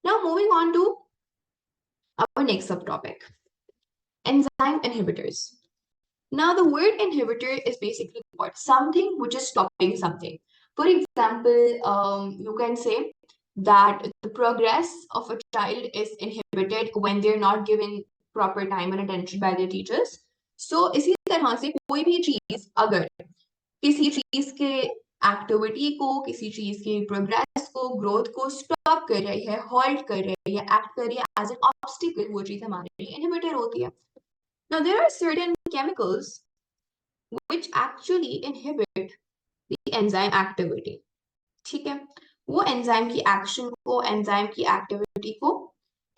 Now moving on to our next subtopic, enzyme inhibitors. Now the word inhibitor is basically what? Something which is stopping something. For example, you can say that the progress of a child is inhibited when they're not given proper time and attention by their teachers. So इसी तरह से कोई भी चीज अगर किसी चीज के एक्टिविटी को, किसी चीज के प्रोग्रेस को, ग्रोथ को स्टॉप कर रही है, हॉल्ट कर रही है, एक्ट कर रही है एज एन ऑब्स्टिकल, वो चीज हमारे लिए इनहिबिटर होती है. Now there are certain chemicals which actually inhibit the enzyme activity. ठीक है, वो एंजाइम की एक्शन को, एंजाइम की एक्टिविटी को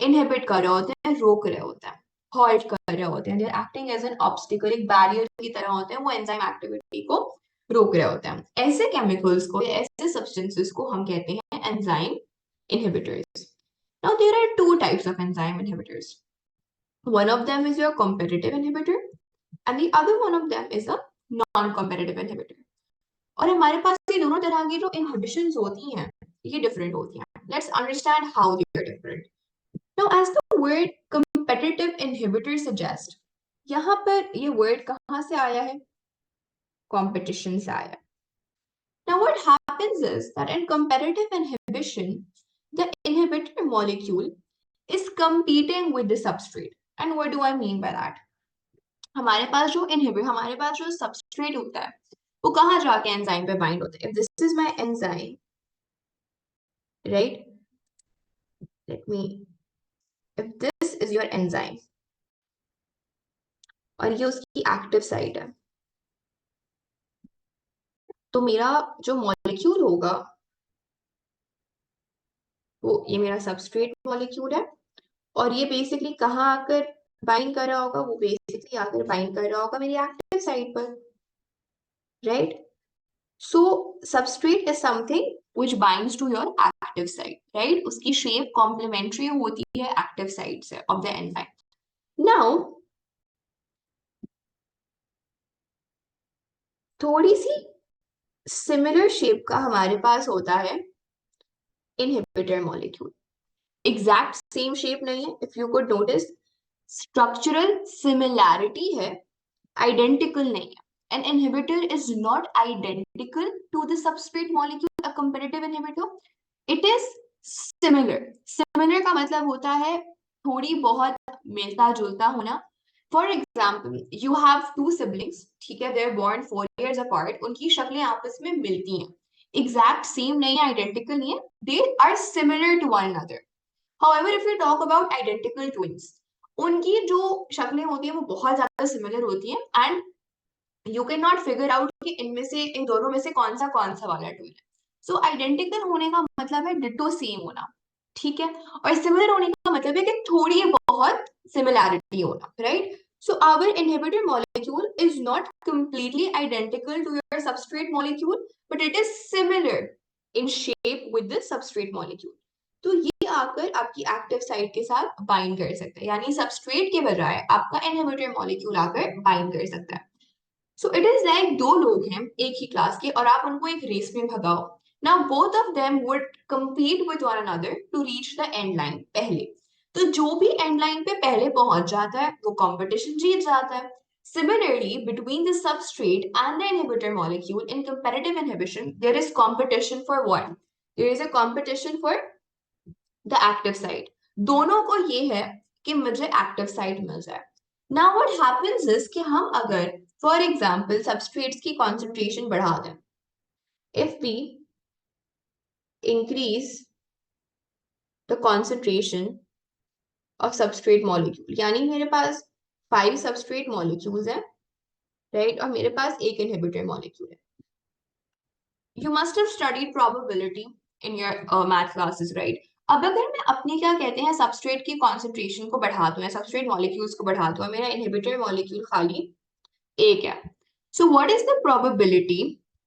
इनहिबिट कर रहे होते हैं, रोक रहे होते हैं, हॉल्ट कर रहे होते हैं. They are acting as an obstacle, एक बैरियर की तरह होते हैं, वो एंजाइम एक्टिविटी को रोक रहे होते हैं. ऐसे केमिकल्स को, ऐसे सब्सटेंसेस को हम कहते हैं enzyme inhibitors. Now there are two types of enzyme inhibitors. One of them is your competitive inhibitor and the other one of them is a non-competitive inhibitor. और हमारे पास ये दोनों तरह की जो inhibitions होती हैं ये different होती हैं. Let's understand how they are different. Now as the word competitive inhibitor suggests, यहाँ पर ये word कहाँ से आया है? Competition से आया है. Now what happens is that in competitive inhibition, the inhibitor molecule is competing with the substrate. And what do I mean by that? हमारे पास जो सबस्ट्रेट होता है वो कहाँ जाके एंजाइम पे बाइंड होता है. If this is my enzyme, right, let me, if this is your enzyme और ये उसकी एक्टिव साइट है, तो मेरा जो मॉलिक्यूल होगा वो ये मेरा सबस्ट्रेट मॉलिक्यूल है और ये बेसिकली कहाँ आकर बाइंड कर रहा होगा, वो बेसिकली आकर बाइंड कर रहा होगा मेरी एक्टिव साइट पर, right. So substrate is something which binds to your active site, right? उसकी shape complementary होती है active site से of the enzyme. Now थोड़ी सी similar shape का हमारे पास होता है inhibitor molecule. Exact same shape नहीं है. If you could notice, structural similarity है, identical नहीं है. An inhibitor is not identical to the substrate molecule, a competitive inhibitor. It is similar. Similar का मतलब होता है थोड़ी बहुत मिलता जुलता होना. For example, you have two siblings, ठीक है, they're born 4 years apart. उनकी शक्लें आपस में मिलती हैं, exact same नहीं है, identical नहीं है, they are similar to one another. However, if we talk about identical twins, उनकी जो शक्लें होती हैं वो बहुत ज्यादा सिमिलर होती हैं and you cannot figure out कि इनमें से, इन दोनों में से कौन सा वाला ट्विन है. सो आइडेंटिकल होने का मतलब है डिटो सेम होना, ठीक है, और सिमिलर होने का मतलब है कि थोड़ी बहुत सिमिलैरिटी होना, right. So our inhibitor molecule is not completely identical to your substrate molecule, but it is similar in shape with the substrate molecule. तो ये आकर आपकी एक्टिव साइट के साथ बाइंड कर सकता है, यानी सबस्ट्रेट के बजाय आपका इनहिबिटर मॉलिक्यूल आकर बाइंड कर सकता है. सो इट इज लाइक दो लोग हैं एक ही क्लास के और आप उनको एक रेस में भगाओ. Now both of them would compete with one another to reach the end line पहले. तो जो भी एंड लाइन पे पहले पहुंच जाता है वो कंपटीशन जीत जाता है. Similarly, between the substrate and the inhibitor molecule in competitive inhibition, there is competition for what? There is a competition for the active site. दोनों को ये है कि मुझे एक्टिव साइट मिल जाए. Now what happens is कि हम अगर for example substrates की concentration बढ़ा दें, if we increase the concentration of substrate molecule, यानी मेरे पास 5 substrate molecules हैं, right, और मेरे पास एक inhibitor molecule है. You must have studied probability in your math classes, right? अब अगर मैं अपनी क्या कहते हैं सबस्ट्रेट की कॉन्सेंट्रेशन को बढ़ा दूं या सबस्ट्रेट मॉलिक्यूल्स को बढ़ा दूं, मेरा इनहिबिटर मॉलिक्यूल खाली एक है. So what is the probability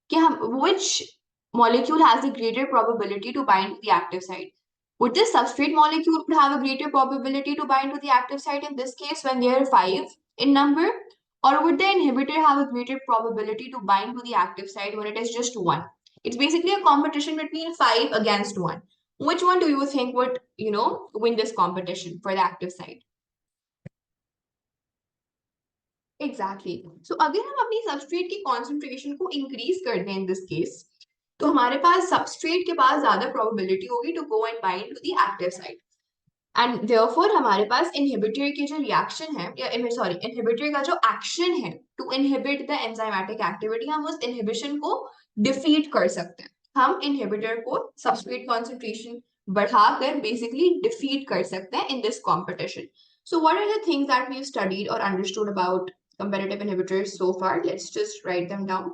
कि हम which molecule has the greater probability to bind to the active site? Would the substrate molecule have a greater probability to bind to the active site in this case when there are 5 in number, or would the inhibitor have a greater probability to bind to the active site when it is just 1? It's basically a competition between 5 against 1. Which one do you think would, win this competition for the active side? Exactly. So अगर हम अपनी substrate की concentration को increase कर दें in this case, तो हमारे पास substrate के पास ज्यादा probability होगी to go and bind to the active side. And therefore हमारे पास inhibitor की जो reaction है या sorry inhibitor का जो action है to inhibit the enzymatic activity, हम उस inhibition को defeat कर सकते हैं. हम inhibitor को substrate concentration बढ़ाकर basically defeat कर सकते हैं in this competition. So what are the things that we've studied or understood about competitive inhibitors so far? Let's just write them down.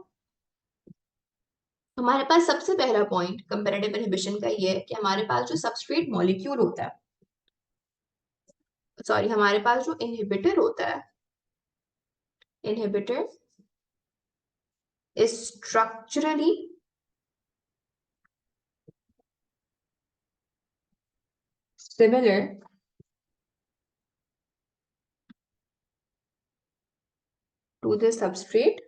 हमारे पास सबसे पहला point competitive inhibition का ये है कि हमारे पास जो substrate molecule होता है, सॉरी हमारे पास जो इनहिबिटर होता है, inhibitor is structurally similar to the substrate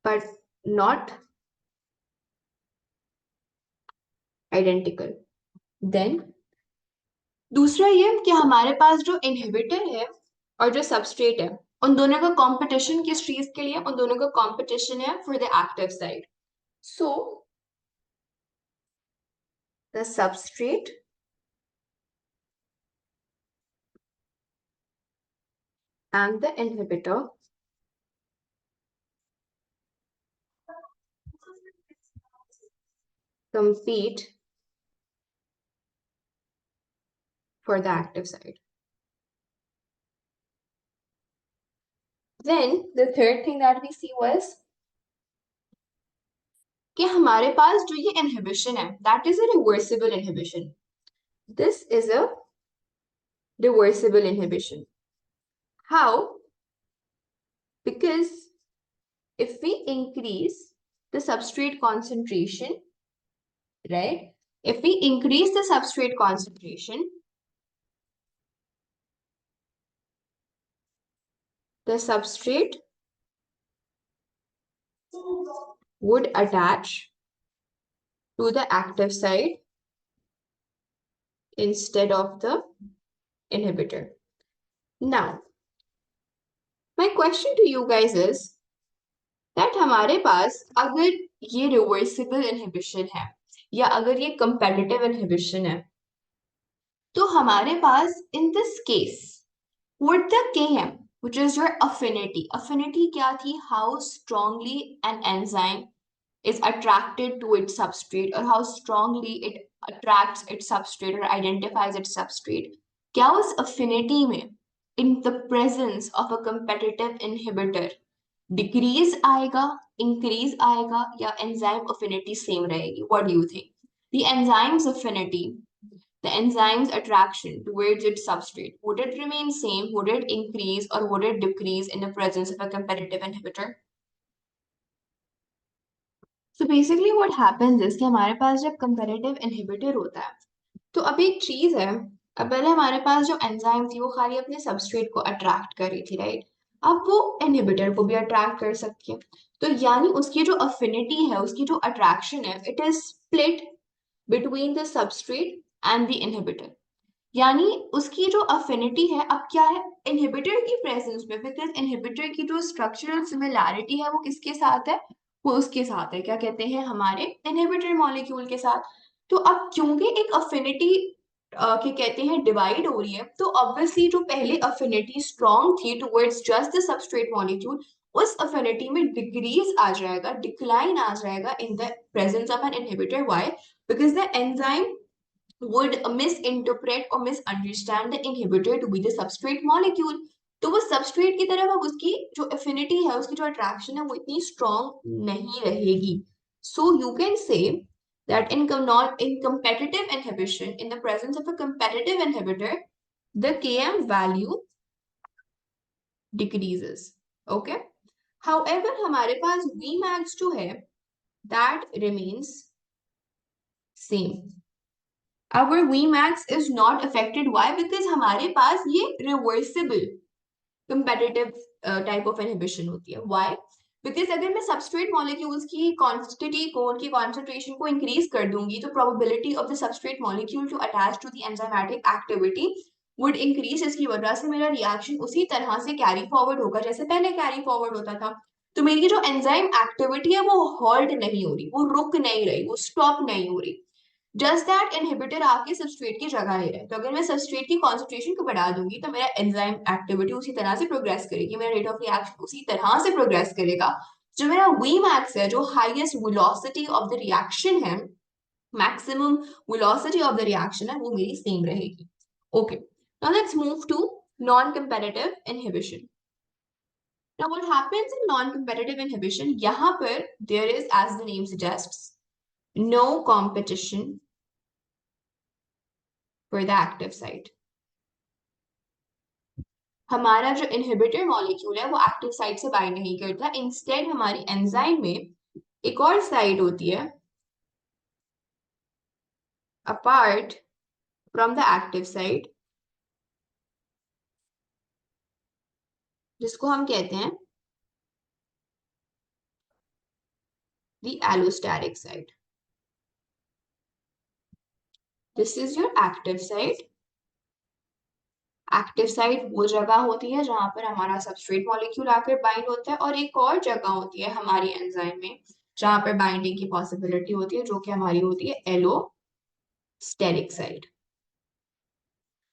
but not identical. Then दूसरा ये कि हमारे पास जो इनहिबिटर है और जो सबस्ट्रेट है, उन दोनों का कंपटीशन किस चीज के लिए? उन दोनों का कंपटीशन है for the active side. So the substrate and the inhibitor compete for the active side. Then the third thing that we see was कि हमारे पास जो ये inhibition है, that is a reversible inhibition. This is a reversible inhibition. How? Because if we increase the substrate concentration, right? If we increase the substrate concentration, the substrate would attach to the active side instead of the inhibitor. Now, my question to you guys is that हमारे पास अगर ये reversible inhibition है या अगर ये competitive inhibition है, तो हमारे पास in this case would the Km, which is your affinity क्या थी? How strongly an enzyme is attracted to its substrate or how strongly it attracts its substrate or identifies its substrate. क्या उस affinity में in the presence of a competitive inhibitor decrease आएगा, increase आएगा या enzyme affinity same रहेगी? What do you think? The enzyme's affinity, the enzyme's attraction towards its substrate, would it remain same? Would it increase or would it decrease in the presence of a competitive inhibitor? So basically what happens is कि हमारे पास जब competitive inhibitor होता है, तो अब एक चीज है, अब पहले हमारे पास जो एंजाइम थी वो खाली अपने सबस्ट्रेट को अट्रैक्ट कर रही थी, राइट? अब वो इनहिबिटर को भी अट्रैक्ट कर सकती है, तो यानी उसकी जो अफिनिटी है, उसकी जो अट्रैक्शन है, it is split between the substrate and the inhibitor. यानी उसकी जो अफिनिटी है अब क्या है? इनहिबिटर की प्रेजेंस में, बिकॉज इनहिबिटर की जो स्ट्रक्चरल सिमिलैरिटी है वो किसके साथ है? वो उसके साथ है, क्या कहते हैं, हमारे इनहिबिटर मॉलिक्यूल के साथ. तो अब क्योंकि एक अफिनिटी क्या कहते हैं डिवाइड हो रही है, तो ऑब्वियसली जो पहले अफिनिटी स्ट्रॉन्ग थी towards just the substrate molecule, उस अफिनिटी में डिक्रीज आ जाएगा, डिक्लाइन आ जाएगा in the presence of an inhibitor. Why? Because the enzyme would misinterpret or misunderstand the inhibitor to be the substrate molecule. तो वो substrate की तरफ अब उसकी जो affinity है, उसकी जो attraction है, वो इतनी strong नहीं रहेगी. So you can say that in competitive inhibition, in the presence of a competitive inhibitor, the Km value decreases. Okay. However, हमारे पास Vmax जो है, that remains same. Our Vmax is not affected. Why? Because हमारे पास ये reversible competitive type of inhibition होती है. Why? Because अगर मैं substrate molecules की क्वांटिटी को, उनकी कॉन्सेंट्रेशन को इंक्रीज कर दूंगी, तो probability of the substrate molecule to attach to the enzymatic activity would increase. इसकी वजह से मेरा रिएक्शन उसी तरह से कैरी फॉरवर्ड होगा जैसे पहले कैरी फॉरवर्ड होता था। तो मेरी जो एंजाइम एक्टिविटी है वो हॉल्ट नहीं हो रही, वो रुक नहीं रही, वो स्टॉप नहीं हो रही। जस्ट दैट इनहिबिटर आके सबस्ट्रेट की जगह ले रहा है। तो अगर मैं सबस्ट्रेट की कॉन्सेंट्रेशन को बढ़ा दूंगी तो मेरा एंजाइम एक्टिविटी उसी तरह से प्रोग्रेस करेगी, मेरा रेट ऑफ रिएक्शन उसी तरह से प्रोग्रेस करेगा। जो मेरा वी मैक्स है, जो highest velocity of the reaction है, maximum velocity of the reaction है, वो मेरी सेम रहेगी। Okay, now let's move to non competitive inhibition. Now what happens in non-competitive inhibition? यहाँ पर there is, as the name suggests, no competition for the active site. हमारा जो inhibitor molecule है वो एक्टिव साइट से bind नहीं करता, instead हमारी एंजाइम में एक और साइट होती है apart from the active site, जिसको हम कहते हैं the allosteric site. This is your active site. Active site वो जगह होती है जहां पर हमारा सबस्ट्रेट मॉलिक्यूल आकर बाइंड होता है, और एक और जगह होती है हमारी एंजाइम में जहां पर बाइंडिंग की पॉसिबिलिटी होती है, जो कि हमारी होती है allosteric site.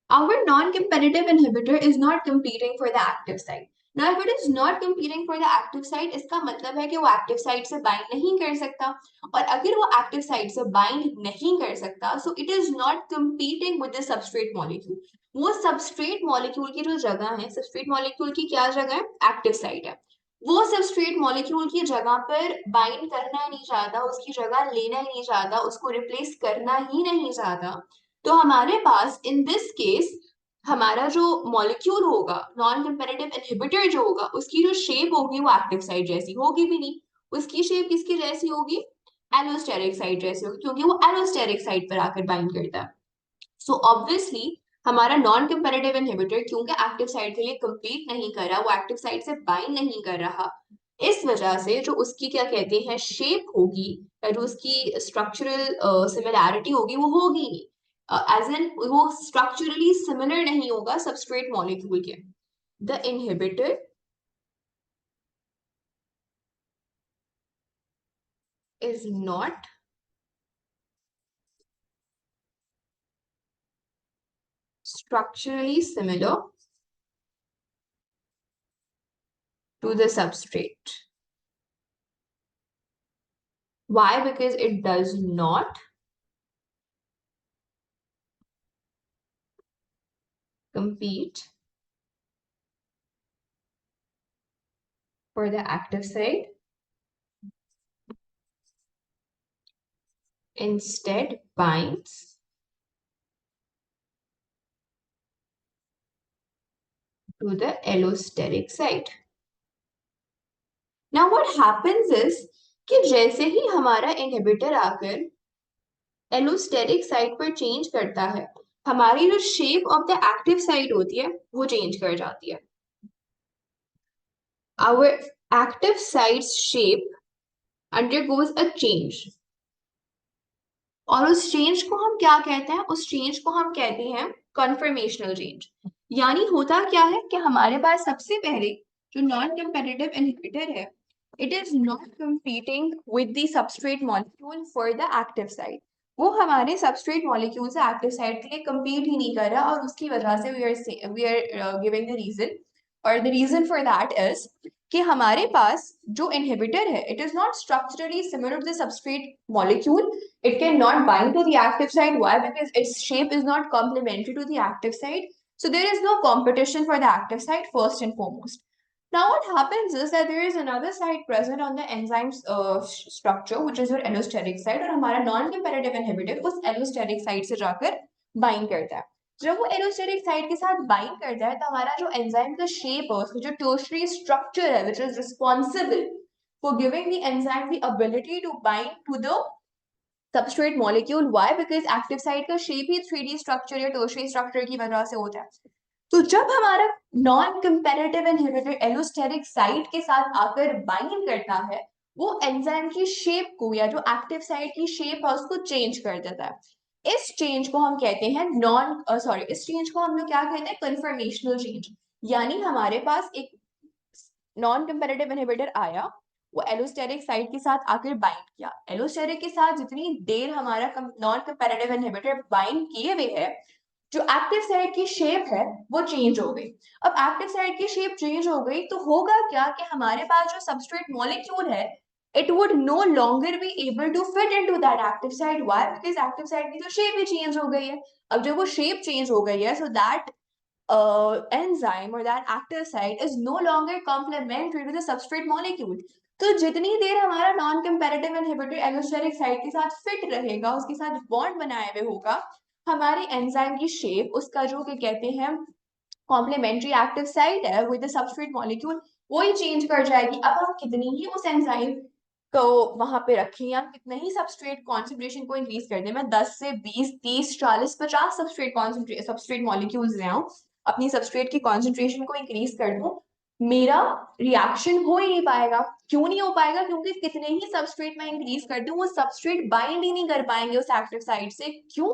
Our non-competitive inhibitor is not competing for the active site. Now, if it is not competing for the active site, इसका मतलब है कि वो active site से bind नहीं कर सकता, और अगर वो active site से bind नहीं कर सकता, so it is not competing with the substrate molecule. वो substrate molecule की जो जगह है, substrate molecule की क्या जगह है? Active site है। वो सबस्ट्रेट मॉलिक्यूल की जगह पर बाइंड करना ही नहीं चाहता, उसकी जगह लेना ही नहीं चाहता, उसको रिप्लेस करना ही नहीं चाहता। तो हमारे पास इन दिस केस हमारा जो मॉलिक्यूल होगा, नॉन कंपेटिटिव इनहिबिटर जो होगा, उसकी जो शेप होगी वो एक्टिव साइट जैसी होगी भी नहीं। उसकी शेप किसकी जैसी होगी? एलोस्टेरिक साइट जैसी होगी, क्योंकि वो एलोस्टेरिक साइट पर आकर बाइंड करता है। सो ऑब्वियसली हमारा नॉन कंपेटिटिव इनहिबिटर क्योंकि एक्टिव साइट के लिए कंपीट नहीं कर रहा, वो एक्टिव साइट से बाइंड नहीं कर रहा, इस वजह से जो उसकी क्या कहते हैं शेप होगी, या जो उसकी स्ट्रक्चरल सिमिलैरिटी होगी, वो होगी नहीं। एज एन वो स्ट्रक्चरली सिमिलर नहीं होगा सबस्ट्रेट मॉलिक्यूल के। The inhibitor is not structurally similar to the substrate. Why? Because it does not compete for the active site, instead binds to the allosteric site. Now what happens is कि जैसे ही हमारा inhibitor आकर allosteric site पर change करता है, हमारी जो shape of the active site होती है वो चेंज कर जाती है। Our active site's shape undergoes a change. और उस चेंज को हम क्या कहते हैं? उस चेंज को हम कहते हैं कन्फर्मेशनल चेंज। यानी होता क्या है कि हमारे पास सबसे पहले जो नॉन कंपेटिटिव इनहिबिटर है, it is not competing with the substrate molecule for the active site. वो हमारे सबस्ट्रेट मॉलिक्यूल से एक्टिव साइट के लिए कंपीट ही नहीं कर रहा, और उसकी वजह से we are giving the reason, और the reason for that is कि हमारे पास जो इनहिबिटर है, it is not structurally similar to the substrate molecule. It cannot bind to the active site. Why? Because its shape is not complementary to the active site. So there is no competition for the active site first and foremost. Now what happens is that there is another site present on the enzyme's structure, which is your allosteric site, और हमारा non-competitive inhibitor उस allosteric site से जाकर bind करता है। जब वो allosteric site के साथ bind करता है, तो हमारा जो enzyme का shape है, उसका जो tertiary structure है, which is responsible for giving the enzyme the ability to bind to the substrate molecule. Why? Because active site का शेप ही 3D स्ट्रक्चर या टर्शियरी स्ट्रक्चर की वजह से होता है। तो जब हमारा non comparative inhibitor allosteric site के साथ आकर बाइंड करता है, वो एंजाइम की शेप को या जो एक्टिव साइट की शेप है उसको चेंज कर देता है। इस चेंज को हम कहते हैं इस चेंज को हम लोग क्या कहते हैं, कन्फर्मेशनल चेंज। यानी हमारे पास एक नॉन कंपैरेटिव इनहिबिटर आया, वो एलोस्टेरिक साइट के साथ आकर बाइंड किया। एलोस्टेरिक के साथ जितनी देर हमारा नॉन कंपैरेटिव इनहिबिटर बाइंड किए हुए है, जो एक्टिव साइट की शेप है वो चेंज हो गई। अब एक्टिव साइट की शेप चेंज हो गई तो होगा क्या कि हमारे पास जो सबस्ट्रेट मॉलिक्यूल है, it would no longer be able to fit into that active site. Why? Because active site की तो शेप ही चेंज हो गई है। अब जब वो शेप चेंज हो गई है, so that enzyme or that active site is no longer complementary to the substrate molecule। तो जितनी देर हमारा non comparative inhibitor allosteric site के साथ फिट रहेगा, उसके साथ बॉन्ड बनाए हुए होगा, हमारी एंजाइम की शेप, उसका जो कि कहते हैं कॉम्प्लीमेंट्री एक्टिव साइट है विद द सबस्ट्रेट मॉलिक्यूल, वो ही चेंज कर जाएगी। अब हम कितनी ही उस एंजाइम को वहां पे रखें या कितने ही सबस्ट्रेट कॉन्सेंट्रेशन को इंक्रीज कर दें, मैं 10 से 20 30 40 50 सबस्ट्रेट मॉलिक्यूल्स ले आऊं, अपनी सबस्ट्रेट की कॉन्सेंट्रेशन को इंक्रीज कर दूं, मेरा रिएक्शन हो ही नहीं पाएगा। क्यों नहीं हो पाएगा? क्योंकि कितने ही सबस्ट्रेट में इंक्रीज कर दूं, वो सबस्ट्रेट बाइंड ही नहीं कर पाएंगे उस एक्टिव साइट से। क्यों?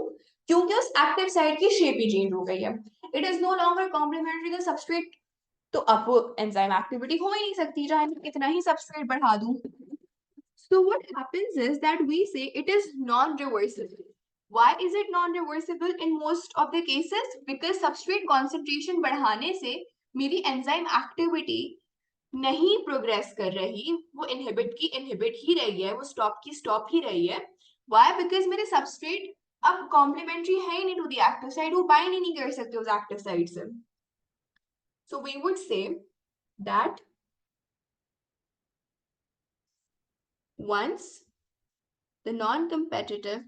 क्योंकि उस एक्टिव साइट की शेप ही चेंज हो गई है। It is no longer complementary the substrate. तो अब वो एंजाइम एक्टिविटी हो ही नहीं सकती, चाहे मैं कितना ही सबस्ट्रेट बढ़ा दूं। So what happens is that we say it is non-reversible. Why is it non-reversible in most of the cases? Because substrate concentration बढ़ाने से मेरी enzyme activity नहीं प्रोग्रेस कर रही, वो इनहिबिट ही रही है, वो स्टॉप ही रही है। Why? Because मेरे सबस्ट्रेट अब कॉम्प्लीमेंट्री है ही नहीं टू द एक्टिव साइड, वो बाइंड ही नहीं कर सकते उस एक्टिव साइड से। So we would say that once the non-competitive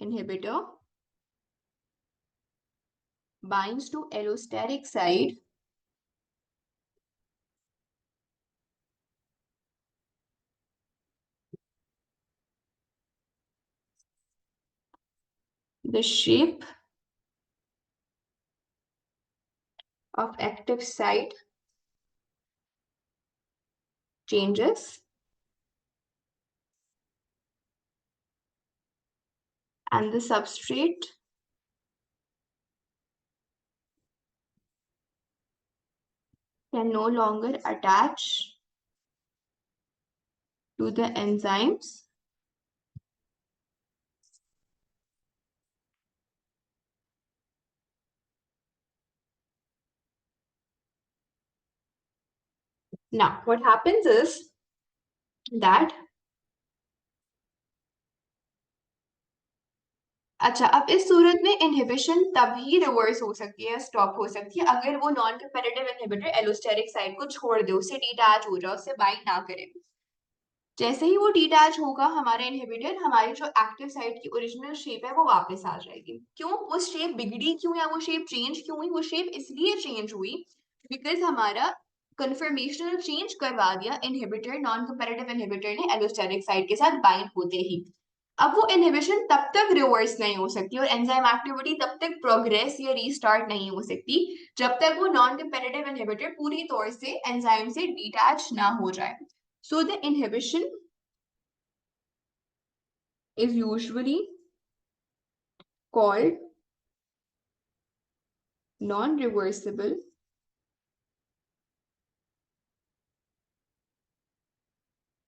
inhibitor binds to allosteric side, the shape of active site changes and the substrate can no longer attach to the enzymes now what happens is that अच्छा, अब इस सूरत में inhibition तभी reverse हो सकती है, stop हो सकती है, अगर वो non comparative inhibitor allosteric site को छोड़ दे, उससे डिटैच हो जाए, उससे बाइंड ना करे। जैसे ही वो डिटैच होगा हमारा इनहिबिटर, हमारी जो एक्टिव साइट की ओरिजिनल शेप है वो वापस आ जाएगी। क्यों? वो शेप बिगड़ी क्यों या वो शेप चेंज क्यों हुई? वो शेप इसलिए चेंज हुई बिकॉज हमारा कन्फर्मेशनल चेंज करवा दिया इनहिबिटर, नॉन कंपैरेटिव इनहिबिटर ने एलोस्टेरिक साइट के साथ बाइंड होते ही। अब वो इनहिबिशन तब तक रिवर्स नहीं हो सकती और एंजाइम एक्टिविटी तब तक प्रोग्रेस या रीस्टार्ट नहीं हो सकती जब तक वो नॉन कंपैरेटिव इनहिबिटर पूरी तौर से एंजाइम से डिटैच ना हो जाए। So the inhibition is usually called non-reversible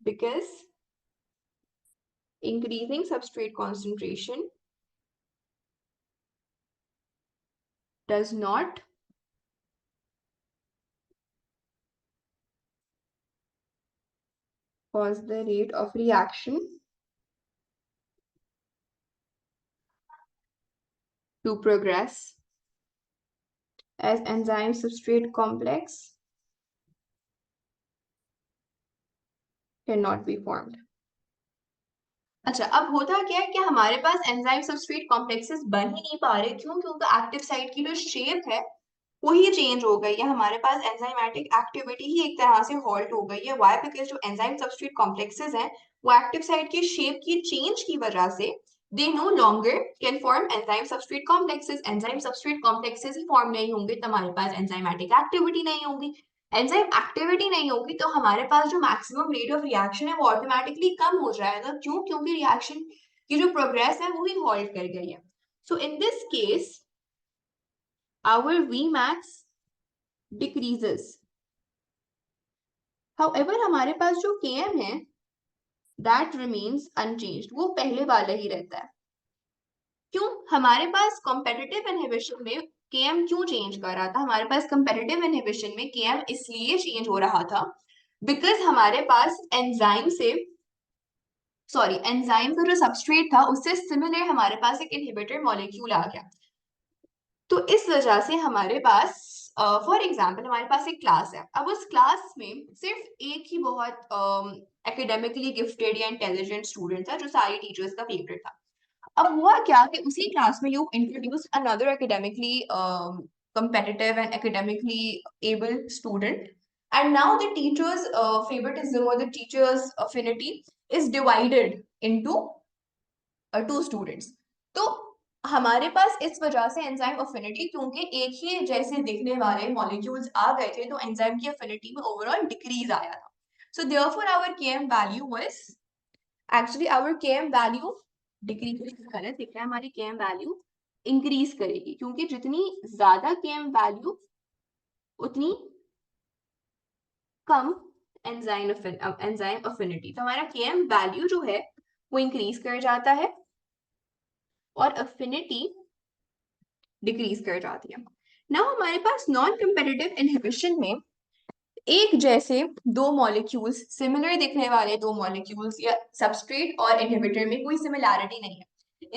because increasing substrate concentration does not cause the rate of reaction to progress as enzyme substrate complex cannot be formed। अच्छा, अब होता क्या है कि हमारे पास एंजाइम सबस्ट्रेट कॉम्प्लेक्सेस बन ही नहीं पा रहे। क्यों? क्योंकि एक्टिव साइट की जो शेप है वो ही चेंज हो गई है, हमारे पास एंजाइमेटिक एक्टिविटी ही एक तरह से हॉल्ट हो गई है। व्हाई? बिकॉज जो एंजाइम सबस्ट्रेट कॉम्प्लेक्सेस हैं वो एक्टिव साइट की शेप की चेंज की वजह से they no longer can form enzyme substrate complexes. enzyme substrate complexes he form नहीं होंगे तो हमारे पास enzymatic activity नहीं होगी. enzyme activity नहीं होगी तो हमारे पास जो maximum rate of reaction है वो automatically कम हो जाएगा. क्यों? क्योंकि reaction की जो progress है वो ही halt कर गई है. So in this case our Vmax decreases. However हमारे पास जो Km है that remains unchanged. वो पहले वाला ही रहता है. क्यों? हमारे पास कॉम्पिटिटिव इनहिबिशन में Km क्यों चेंज कर रहा था? हमारे पास कॉम्पिटिटिव इनहिबिशन में Km इसलिए चेंज हो रहा था बिकॉज हमारे पास एंजाइम का जो सबस्ट्रेट था उससे सिमिलर हमारे पास एक इनहिबिटर मॉलिक्यूल आ गया. तो इस वजह से हमारे पास फॉर एग्जाम्पल हमारे पास एक क्लास है. अब उस क्लास में सिर्फ एक ही बहुत एकेडमिकली गिफ्टेड या इंटेलिजेंट स्टूडेंट था जो सारी टीचर्स का फेवरेट था. अब हुआ क्या कि उसी क्लास में you introduce another academically competitive and academically able student, and now the teacher's favoritism or the teacher's affinity is divided into two students. तो हमारे पास इस वजह से एंजाइम अफिनिटी, क्योंकि एक ही जैसे दिखने वाले मॉलिक्यूल्स आ गए थे तो एंजाइम की अफिनिटी में ओवरऑल डिक्रीज आया था. So therefore our Km value was actually our Km value decrease. गलत दिख रहा है. हमारी Km वैल्यू इंक्रीज करेगी क्योंकि जितनी ज्यादा Km वैल्यू उतनी कम एंजाइम अफिनिटी. तो हमारा Km वैल्यू जो है वो इंक्रीज कर जाता है और अफिनिटी डिक्रीज कर जाती है. नाउ हमारे पास नॉन कंपेटिटिव इनहिबिशन में एक जैसे दो मॉलिक्यूल्स, सिमिलर दिखने वाले दो मॉलिक्यूल्स या सबस्ट्रेट और इनहिबिटर में कोई सिमिलैरिटी नहीं है.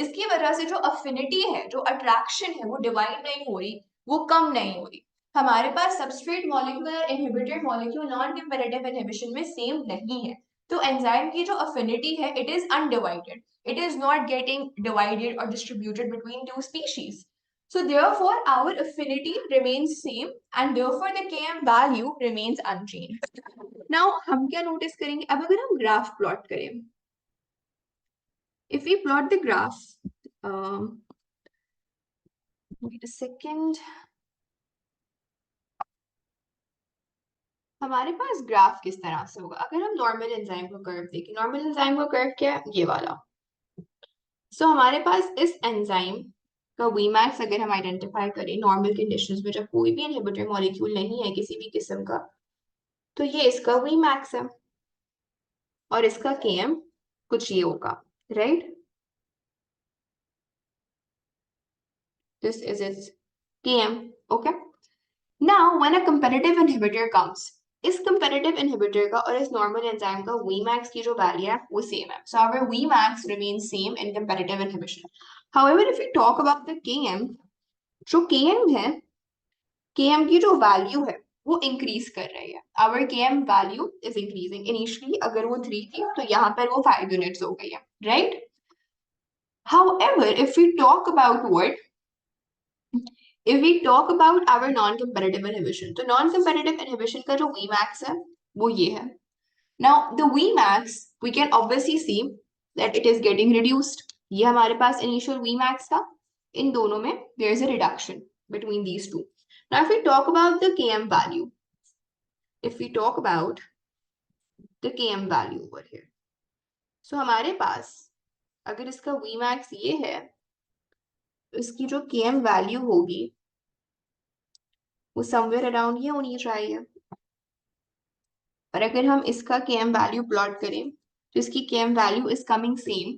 इसकी वजह से जो अफिनिटी है, जो अट्रैक्शन है, वो डिवाइड नहीं हो रही, वो कम नहीं हो रही. हमारे पास सबस्ट्रेट मॉलिक्यूल और inhibitor molecule non competitive inhibition में सेम नहीं है. तो एंजाइम की जो अफिनिटी है it is undivided. It is not getting divided or distributed between two species. So therefore our affinity remains same and therefore the Km value remains unchanged. Now हम क्या notice करेंगे? अब अगर हम graph plot करें, if we plot the graph, wait a second, हमारे पास graph किस तरह से होगा? अगर हम नॉर्मल एंजाइम का कर्व देखें, नॉर्मल एंजाइम का कर्व क्या है? ये वाला. सो हमारे पास इस एंजाइम का Vmax अगर हम आइडेंटिफाई करें नॉर्मल कंडीशंस में जब कोई भी इनहिबिटर मॉलिक्यूल नहीं है किसी भी किस्म का, तो ये इसका Vmax है और इसका Km कुछ ये होगा, right? This is its Km, okay? Now when a competitive inhibitor comes, इस competitive inhibitor का और इस normal enzyme का Vmax की जो value है वो same है. So our Vmax remains same in competitive inhibition. However, if we talk about the Km, जो Km है, Km की जो value है वो increase कर रही है. Our Km value is increasing. Initially अगर वो 3 थी तो यहाँ पर वो 5 units हो गई है, right? However, if we talk about what? If we talk about our non-competitive inhibition, तो non-competitive inhibition का जो Vmax है वो ये है. Now the Vmax we can obviously see that it is getting reduced. ये हमारे पास initial Vmax था. इन दोनों में there is a reduction between these two. Now if we talk about the Km value, if we talk about the Km value over here, so हमारे पास अगर इसका Vmax ये है, इसकी जो Km value होगी वो somewhere around ये होनी चाहिए. और अगर हम इसका Km वैल्यू प्लॉट करें तो इसकी Km value is coming same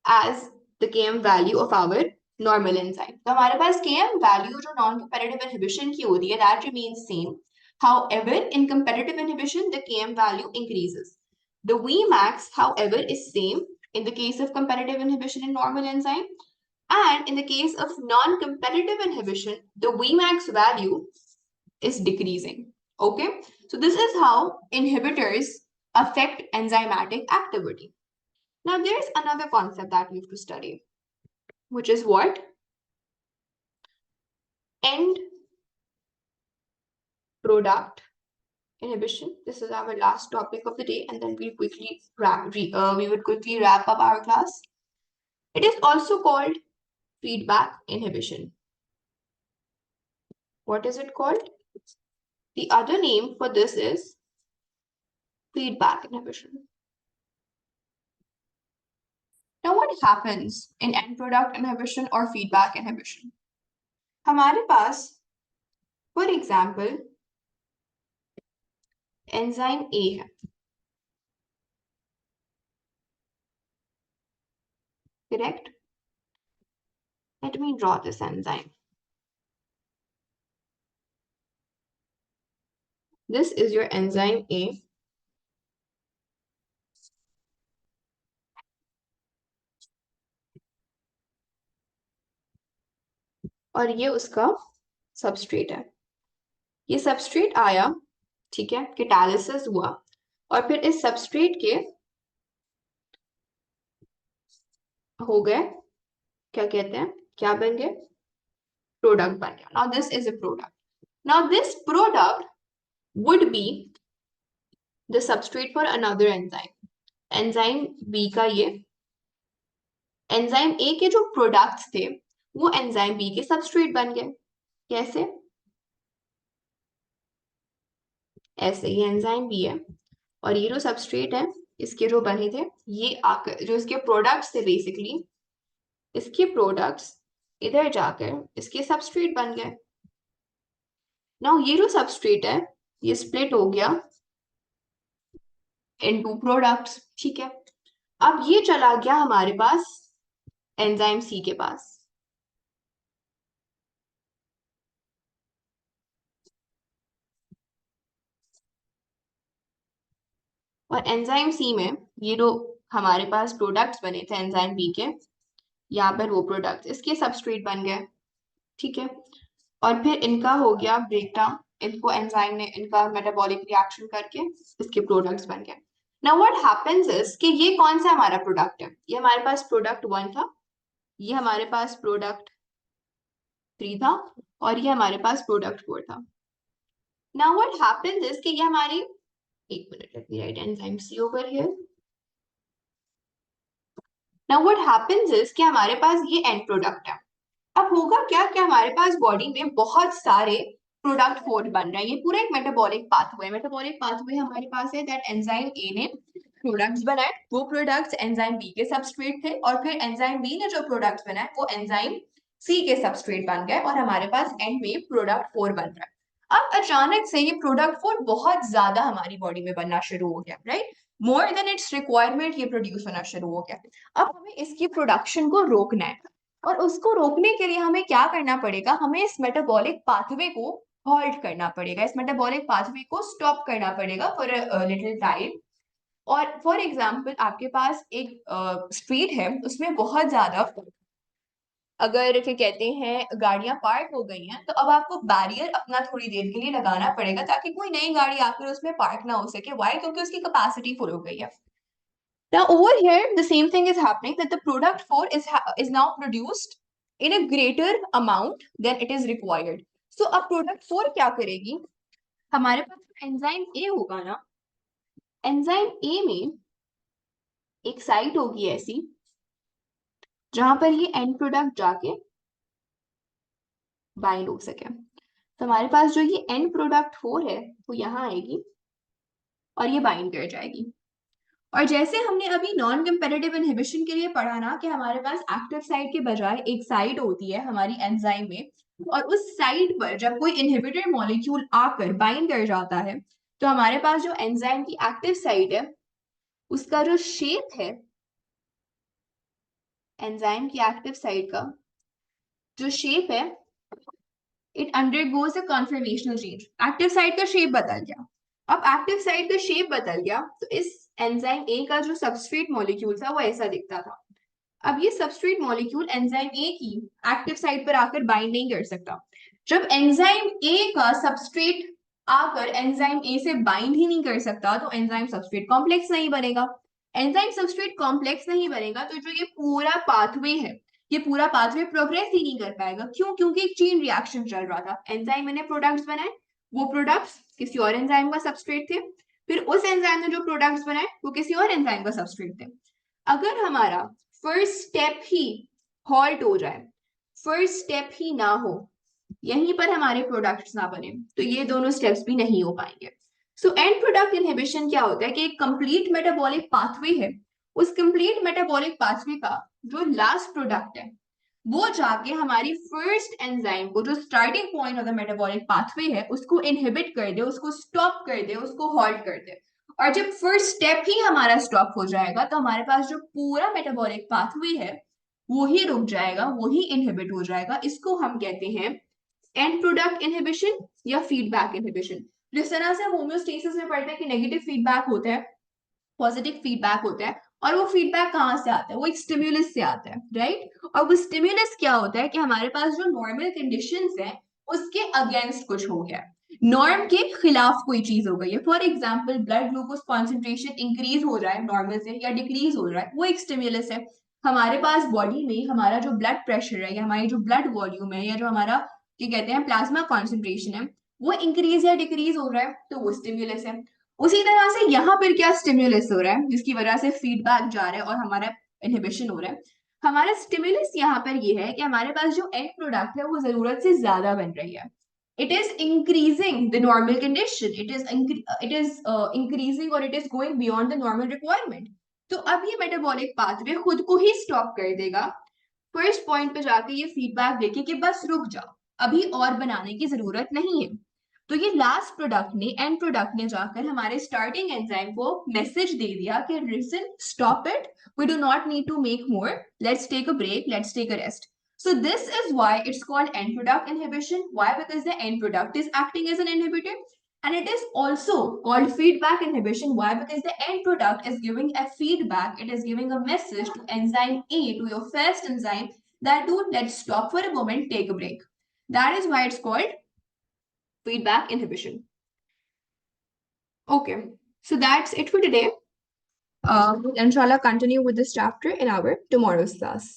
as the Km value of our normal enzyme. तो हमारे पास Km वैल्यू जो नॉन कंपेटिटिव इनहिबिशन की होती है that remains same. However, in competitive inhibition, the Km value increases. The Vmax, however, is same in the case of competitive inhibition in normal enzyme, and in the case of non-competitive inhibition, the Vmax value is decreasing. Okay, so this is how inhibitors affect enzymatic activity. Now there's another concept that we have to study, which is what? End product inhibition. This is our last topic of the day, and then we would quickly wrap up our class. It is also called feedback inhibition. What is it called? The other name for this is feedback inhibition. Now, what happens in end product inhibition or feedback inhibition? हमारे पास, for example, enzyme A है, correct? Let me draw this enzyme. This is your enzyme A. और ये उसका substrate है. ये substrate आया, ठीक है, कैटालिसिस हुआ और फिर इस सबस्ट्रेट के हो गए, क्या कहते हैं, क्या बन गए, प्रोडक्ट बन गया. Now this is a product. Now this product would be the substrate for another enzyme. Enzyme B का ये एंजाइम ए के जो प्रोडक्ट्स थे वो एंजाइम बी के सबस्ट्रेट बन गए. कैसे? ऐसे, ये एंजाइम बी है और ये जो सबस्ट्रेट है इसके जो बने थे, ये आकर जो इसके प्रोडक्ट्स थे, बेसिकली इसके प्रोडक्ट्स इधर जाकर इसके सबस्ट्रेट बन गए. नाउ ये जो सबस्ट्रेट है ये स्प्लिट हो गया इनटू प्रोडक्ट्स, ठीक है. अब ये चला गया हमारे पास एंजाइम सी के पास. और एंजाइम सी में ये जो हमारे पास प्रोडक्ट्स बने थे एंजाइम बी के, यहाँ पर वो प्रोडक्ट्स इसके सबस्ट्रेट बन गए, ठीक है. और फिर इनका हो गया ब्रेकडाउन, इनको एंजाइम ने इनका मेटाबॉलिक रिएक्शन करके इसके प्रोडक्ट्स बन गए. नाउ व्हाट हैपेंस इज कि ये कौन सा हमारा प्रोडक्ट है? ये हमारे पास प्रोडक्ट 1 था, ये हमारे पास प्रोडक्ट 3 था और ये हमारे पास प्रोडक्ट 4 था. नाउ व्हाट हैपेंस इज कि ये हमारी, एक minute, let me write enzyme C over here. Now what happens is कि हमारे पास ये एंड प्रोडक्ट है. अब होगा क्या कि हमारे पास बॉडी में बहुत सारे प्रोडक्ट 4 बन रहे हैं. ये पूरा एक मेटाबॉलिक पाथवे. मेटाबॉलिक पाथवे हमारे पास है दैट एंजाइम ए ने प्रोडक्ट्स बनाए, वो प्रोडक्ट्स एंजाइम बी के सबस्ट्रेट थे और फिर एंजाइम बी ने जो प्रोडक्ट्स बनाए वो एंजाइम सी के सबस्ट्रेट बन गए और हमारे पास एंड में प्रोडक्ट 4 बन रहा है. अब अचानक से ये प्रोडक्ट 4 बहुत ज्यादा हमारी बॉडी में बनना शुरू हो गया, right? More than it's requirement ये प्रोड्यूस होना शुरू हो गया. अब हमें इसकी प्रोडक्शन को रोकना है और उसको रोकने के लिए हमें क्या करना पड़ेगा? हमें इस मेटाबॉलिक पाथवे को हॉल्ट करना पड़ेगा, इस मेटाबॉलिक पाथवे को स्टॉप करना पड़ेगा फॉर अ लिटिल टाइम. और फॉर एग्जांपल आपके पास एक स्ट्रीट है, उसमें बहुत ज्यादा, अगर क्या कहते हैं, गाड़ियां पार्क हो गई हैं, तो अब आपको बैरियर अपना थोड़ी देर के लिए लगाना पड़ेगा ताकि कोई नई गाड़ी आकर उसमें पार्क ना हो सके. व्हाई? क्योंकि उसकी कैपेसिटी फुल हो गई है. Now over here, the same thing is happening, that the product 4 is now produced in a greater amount than it is required. So अब product 4 क्या करेगी? हमारे पास एंजाइम ए होगा ना, एंजाइम ए में एक साइट होगी ऐसी जहां पर ये एंड प्रोडक्ट जाके बाइंड हो सके. तो हमारे पास जो ये एंड प्रोडक्ट 4 है वो यहाँ आएगी और ये बाइंड कर जाएगी. और जैसे हमने अभी नॉन कंपेटिटिव इनहिबिशन के लिए पढ़ा ना कि हमारे पास एक्टिव साइट के बजाय एक साइट होती है हमारी एंजाइम में, और उस साइट पर जब कोई इनहिबिटर मॉलिक्यूल आकर बाइंड कर जाता है तो हमारे पास जो एंजाइम की एक्टिव साइट है उसका जो शेप है, एंजाइम की एक्टिव साइट का जो शेप है, it undergoes a conformational change. Active site का शेप बदल गया. अब एक्टिव साइट का शेप बदल गया तो इस एंजाइम ए का जो सबस्ट्रेट मॉलिक्यूल था वो ऐसा दिखता था. अब ये सबस्ट्रेट मॉलिक्यूल एंजाइम ए की एक्टिव साइट पर आकर बाइंड नहीं कर सकता. जब एंजाइम ए का सबस्ट्रेट आकर एंजाइम ए से बाइंड ही नहीं कर सकता तो एंजाइम सबस्ट्रेट कॉम्प्लेक्स नहीं बनेगा. एंजाइम सबस्ट्रेट कॉम्प्लेक्स नहीं बनेगा तो जो ये पूरा पाथवे है, ये पूरा पाथवे प्रोग्रेस ही नहीं कर पाएगा. क्यों? क्योंकि एक चेन रिएक्शन चल रहा था. एंजाइम ने प्रोडक्ट्स बनाए, वो प्रोडक्ट्स किसी और एंजाइम का सबस्ट्रेट थे, फिर उस एंजाइम ने जो प्रोडक्ट्स बनाए वो किसी और एंजाइम का सबस्ट्रेट थे. अगर हमारा फर्स्ट स्टेप ही हॉल्ट हो जाए, फर्स्ट स्टेप ही ना हो, यहीं पर हमारे प्रोडक्ट्स ना बने, तो ये दोनों स्टेप्स भी नहीं हो पाएंगे। सो एंड प्रोडक्ट इनहिबिशन क्या होता है कि एक कंप्लीट मेटाबॉलिक पाथवे है, उस कंप्लीट मेटाबॉलिक पाथवे का जो लास्ट प्रोडक्ट है वो जाके हमारी फर्स्ट एंजाइम को, जो starting point of the metabolic pathway है, उसको इनहिबिट कर दे, उसको स्टॉप कर दे, उसको हॉल्ट कर दे। और जब फर्स्ट स्टेप ही हमारा स्टॉप हो जाएगा तो हमारे पास जो पूरा मेटाबॉलिक पाथवे है वो ही रुक जाएगा, वो ही इनहिबिट हो जाएगा। इसको हम कहते हैं एंड प्रोडक्ट इनहिबिशन या फीडबैक इनहिबिशन। जिस तरह से होम्योस्टेसिस में पढ़ते हैं कि नेगेटिव फीडबैक होता है, पॉजिटिव फीडबैक होता है, और वो फीडबैक कहाँ से आता है, वो एक स्टिम्युलस से आता है, राइट। और वो स्टिम्युलस क्या होता है कि हमारे पास जो नॉर्मल कंडीशंस है उसके अगेंस्ट कुछ हो गया, नॉर्म के खिलाफ कोई चीज हो गई है। For example blood glucose concentration increase हो रहा है नॉर्मल से या डिक्रीज हो रहा है, वो एक स्टिम्युलस है। हमारे पास बॉडी में हमारा जो ब्लड प्रेशर है या हमारी जो ब्लड वॉल्यूम है या जो हमारा क्या कहते हैं प्लाज्मा कॉन्सेंट्रेशन है वो इंक्रीज या डिक्रीज हो रहा है, तो वो स्टिम्युलस है। उसी तरह से यहाँ पर क्या स्टिम्युलस हो रहा है जिसकी वजह से फीडबैक जा रहा है और हमारा इनहिबिशन हो रहा है। हमारा स्टिम्युलस यहाँ पर ये है कि हमारे पास जो एंड प्रोडक्ट है वो जरूरत से ज्यादा बन रही है, it is increasing the normal condition, it is increasing or it is going beyond the normal requirement। तो अब ये मेटाबॉलिक पाथवे खुद को ही स्टॉप कर देगा फर्स्ट पॉइंट पे जाके ये फीडबैक देके कि बस रुक जाओ, अभी और बनाने की जरूरत नहीं है। तो ये लास्ट प्रोडक्ट ने एंड प्रोडक्ट ने जाकर हमारे स्टार्टिंग एंजाइम को मैसेज दे दिया कि listen stop it, we do not need to make more, let's take a break, let's take a rest. So this is why it's called end product inhibition. Why? Because the end product is acting as an inhibitor. And it is also called feedback inhibition. Why? Because the end product is giving a feedback. It is giving a message to enzyme A, to your first enzyme, that dude, let's stop for a moment, take a break. That is why it's called feedback inhibition. Okay, so that's it for today. We'll inshallah continue with this chapter in our tomorrow's class.